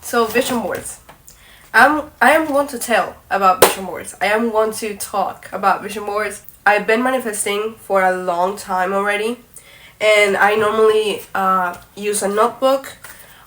So vision boards. I am one to tell about vision boards. I am one to talk about vision boards. I've been manifesting for a long time already, and I normally use a notebook,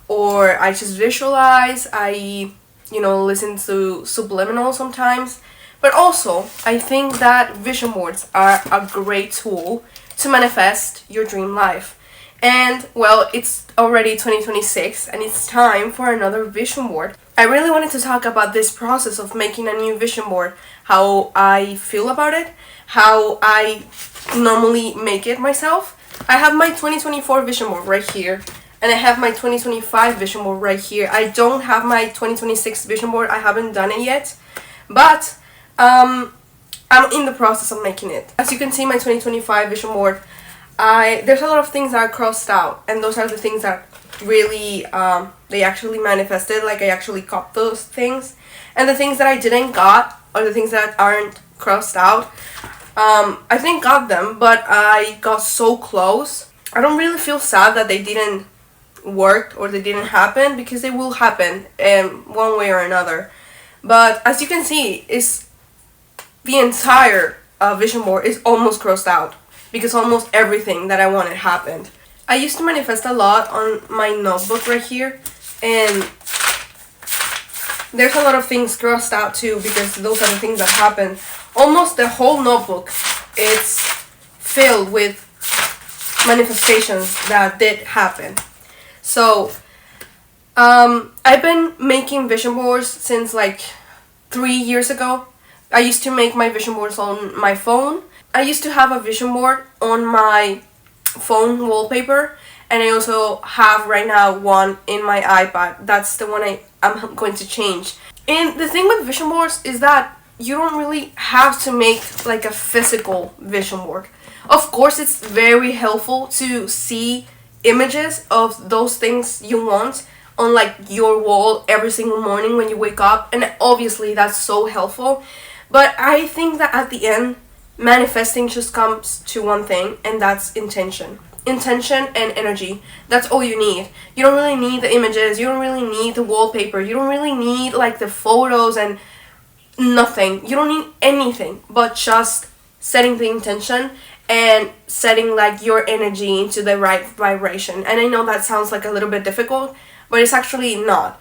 or I just visualize. I listen to subliminal sometimes, but also I think that vision boards are a great tool to manifest your dream life. And well, it's already 2026 and it's time for another vision board. I really wanted to talk about this process of making a new vision board, how I feel about it, how I normally make it myself. I have my 2024 vision board right here, and I have my 2025 vision board right here. I don't have my 2026 vision board. I haven't done it yet, but I'm in the process of making it. As you can see, my 2025 vision board, there's a lot of things that are crossed out, and those are the things that really they actually manifested. Like, I actually got those things, and the things that I didn't got, or the things that aren't crossed out, I didn't got them, but I got so close. I don't really feel sad that they didn't work or they didn't happen, because they will happen one way or another. But as you can see, is the entire vision board is almost crossed out, because almost everything that I wanted happened. I used to manifest a lot on my notebook right here, and there's a lot of things crossed out too, because those are the things that happened. Almost the whole notebook is filled with manifestations that did happen. So I've been making vision boards since like 3 years ago. I used to make my vision boards on my phone. I used to have a vision board on my phone wallpaper, and I also have right now one in my iPad. That's the one I'm going to change. And the thing with vision boards is that you don't really have to make like a physical vision board. Of course, it's very helpful to see images of those things you want on like your wall every single morning when you wake up, and obviously that's so helpful. But I think that at the end, manifesting just comes to one thing, and that's intention. Intention and energy. That's all you need. You don't really need the images. You don't really need the wallpaper. You don't really need like the photos and nothing. You don't need anything but just setting the intention and setting like your energy into the right vibration. And I know that sounds like a little bit difficult, but it's actually not.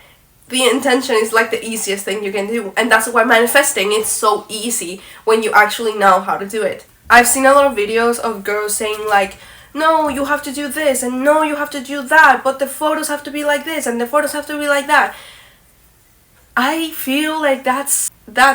The intention is like the easiest thing you can do, and that's why manifesting is so easy when you actually know how to do it. I've seen a lot of videos of girls saying like, no, you have to do this, and no, you have to do that, but the photos have to be like this, and the photos have to be like that. I feel like that's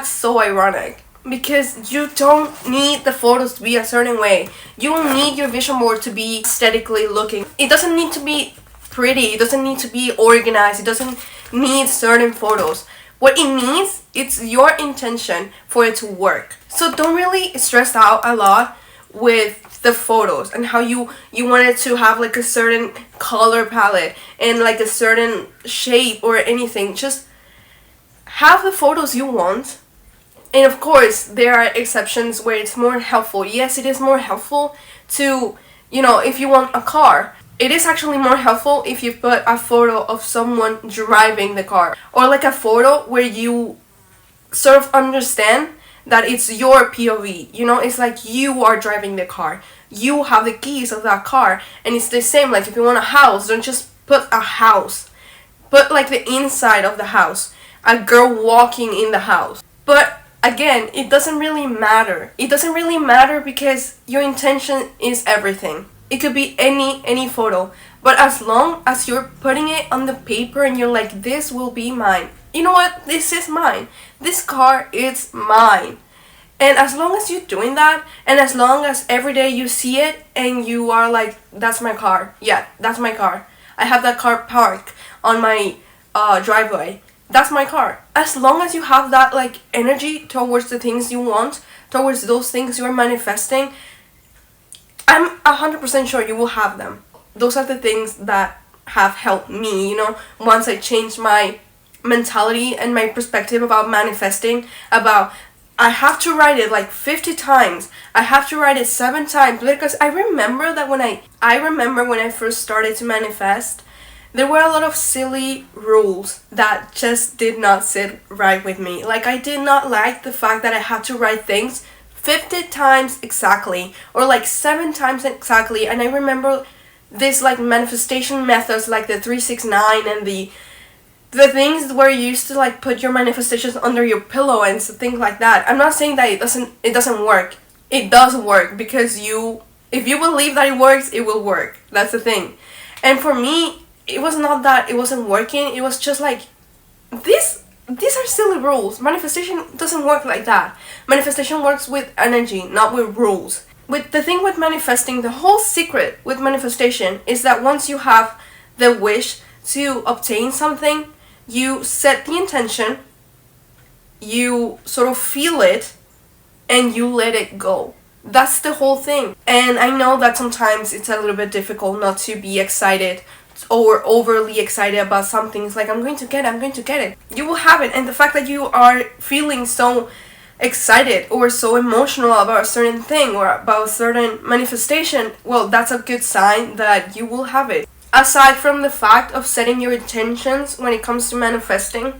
so ironic, because you don't need the photos to be a certain way. You don't need your vision board to be aesthetically looking. It doesn't need to be pretty. It doesn't need to be organized. It doesn't need certain photos. What it needs, it's your intention for it to work. So don't really stress out a lot with the photos and how you want it to have like a certain color palette and like a certain shape or anything. Just have the photos you want. And of course, there are exceptions where it's more helpful. Yes, it is more helpful to, if you want a car, it is actually more helpful if you put a photo of someone driving the car, or like a photo where you sort of understand that it's your POV. It's like you are driving the car. You have the keys of that car, and it's the same. Like, if you want a house, don't just put a house. Put like the inside of the house, a girl walking in the house. But again, it doesn't really matter. It doesn't really matter because your intention is everything. It could be any photo, but as long as you're putting it on the paper and you're like, this will be mine. You know what? This is mine. This car is mine. And as long as you're doing that, and as long as every day you see it and you are like, that's my car. Yeah, that's my car. I have that car parked on my driveway. That's my car. As long as you have that like energy towards the things you want, towards those things you're manifesting, I'm 100% sure you will have them. Those are the things that have helped me, once I changed my mentality and my perspective about manifesting, about I have to write it like 50 times. I have to write it 7 times, because I remember that when I first started to manifest, there were a lot of silly rules that just did not sit right with me. Like, I did not like the fact that I had to write things 50 times exactly, or like 7 times exactly. And I remember this like manifestation methods like the 369 and the things where you used to like put your manifestations under your pillow and things like that. I'm not saying that it doesn't work. It does work, because if you believe that it works, it will work. That's the thing. And for me, it was not that it wasn't working. It was just like, these are silly rules. Manifestation doesn't work like that. Manifestation works with energy, not with rules. With the thing with manifesting, the whole secret with manifestation is that once you have the wish to obtain something, you set the intention, you sort of feel it, and you let it go. That's the whole thing. And I know that sometimes it's a little bit difficult not to be excited or overly excited about something. It's like, I'm going to get it. You will have it. And the fact that you are feeling so excited or so emotional about a certain thing or about a certain manifestation, well, that's a good sign that you will have it. Aside from the fact of setting your intentions when it comes to manifesting,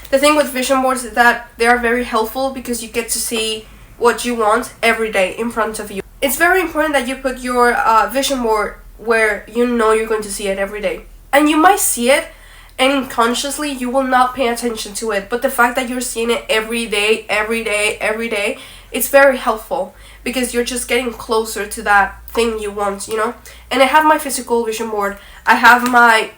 the thing with vision boards is that they are very helpful because you get to see what you want every day in front of you. It's very important that you put your vision board where you know you're going to see it every day. And you might see it, and unconsciously you will not pay attention to it, but the fact that you're seeing it every day, it's very helpful, because you're just getting closer to that thing you want, you know? And I have my physical vision board. I have my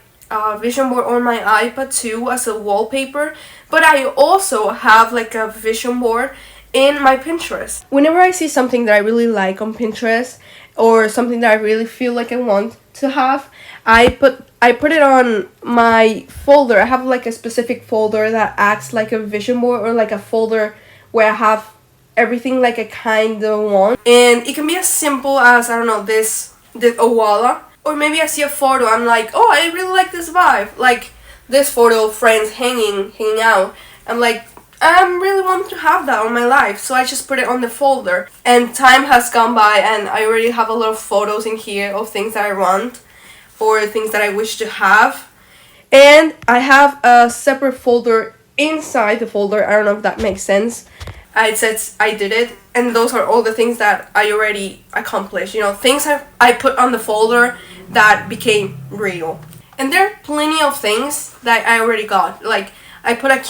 vision board on my iPad too as a wallpaper, but I also have like a vision board in my Pinterest. Whenever I see something that I really like on Pinterest, or something that I really feel like I want to have, I put it on my folder. I have like a specific folder that acts like a vision board, or like a folder where I have everything like I kind of want. And it can be as simple as, I don't know, this Owala, or maybe I see a photo, I'm like, oh, I really like this vibe, like this photo of friends hanging out. I'm like, I really want to have that on my life, so I just put it on the folder. And time has gone by, and I already have a lot of photos in here of things that I want, or things that I wish to have. And I have a separate folder inside the folder. I don't know if that makes sense. It says I did it, and those are all the things that I already accomplished. You know, things I put on the folder that became real. And there are plenty of things that I already got. Like, I got a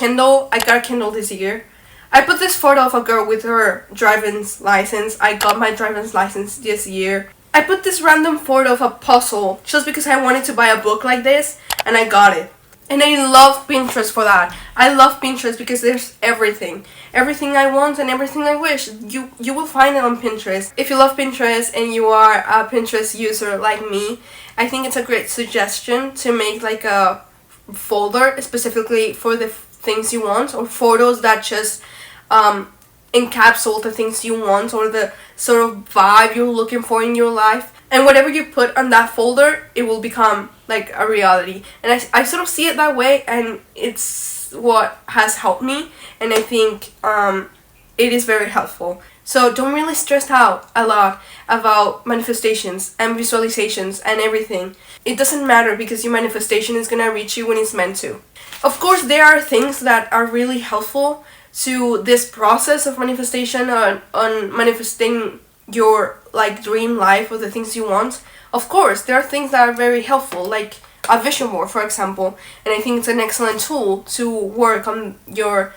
Kindle this year. I put this photo of a girl with her driver's license. I got my driver's license this year. I put this random photo of a puzzle just because I wanted to buy a book like this, and I got it. And I love Pinterest for that. I love Pinterest because there's everything. Everything I want and everything I wish. You will find it on Pinterest. If you love Pinterest and you are a Pinterest user like me, I think it's a great suggestion to make like a folder specifically for the things you want, or photos that just encapsulate the things you want, or the sort of vibe you're looking for in your life. And whatever you put on that folder, it will become like a reality. And I sort of see it that way, and it's what has helped me, and I think it is very helpful. So don't really stress out a lot about manifestations and visualizations and everything. It doesn't matter, because your manifestation is gonna reach you when it's meant to. Of course, there are things that are really helpful to this process of manifestation, on manifesting your like dream life or the things you want. Of course, there are things that are very helpful, like a vision board, for example. And I think it's an excellent tool to work on your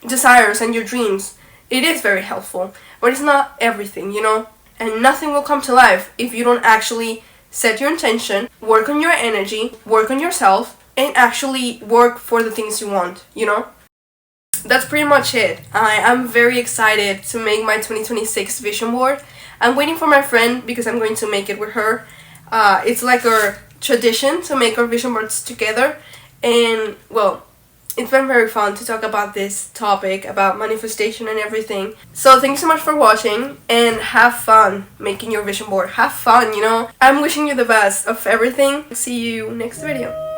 desires and your dreams. It is very helpful, but it's not everything, you know? And nothing will come to life if you don't actually set your intention, work on your energy, work on yourself, and actually work for the things you want, you know? That's pretty much it. I am very excited to make my 2026 vision board. I'm waiting for my friend because I'm going to make it with her. It's like our tradition to make our vision boards together. And, well, it's been very fun to talk about this topic, about manifestation and everything. So thank you so much for watching, and have fun making your vision board. Have fun, you know? I'm wishing you the best of everything. See you next video.